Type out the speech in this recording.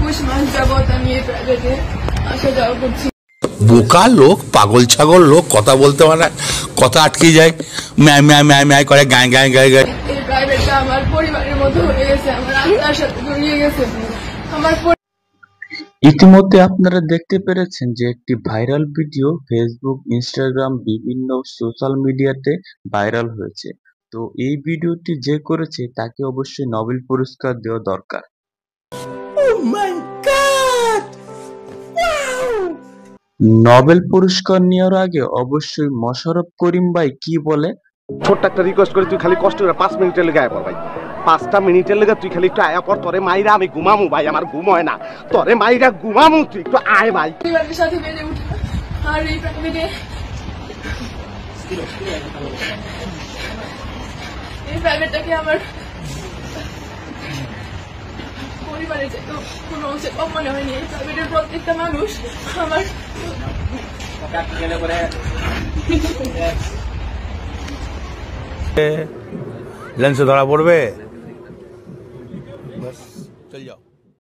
21 মাস যাবত আমি এই প্রাইভেটে আসা যাওয়া করছি। বোকা লোক, পাগল ছাগল লোক, কথা বলতে পারে, কথা আটকে যায়, ম্যায় ম্যায় ম্যায় ম্যায় করে, গায়ে গায়ে গায়ে গায়ে। এই প্রাইভেটটা আমার পরিবারের মতো হয়ে গেছে, আমার আত্মার সাথে জড়িয়ে গেছে। আমার ইতিমধ্যে আপনারা দেখতে পেরেছেন যে একটি ভাইরাল ভিডিও ফেসবুক, ইনস্টাগ্রাম, বিভিন্ন সোশ্যাল মিডিয়াতে ভাইরাল হয়েছে। তো এই ভিডিওটি যে করেছে তাকে অবশ্যই নোবেল পুরস্কার দেওয়া দরকার। নোবেল পুরস্কার নেওয়ার আগে অবশ্যই মোশাররফ করিম ভাই কি বলে, ছোট্ট একটা রিকোয়েস্ট করে তুই খালি কষ্ট করে 5 মিনিটের লেগে আয়া পর ভাই, 5টা মিনিটের লেগে তুই খালি একটু আয়া পর, তোরে মাইরা আমি ঘুমামু ভাই, আমার ঘুম হয় না, তোরে মাইরা ঘুমামু, তুই একটু আয় ভাই। পরিবারের সাথে বেড়ে উঠা আর এই প্রাইভেটে প্রাইভেটটাকে আমার পরিবারের যে কোনো অংশে কম মনে হয়নি। এই প্রাইভেটের প্রত্যেকটা মানুষ আমার লেন্সে ধরা পড়বে, চল যাও।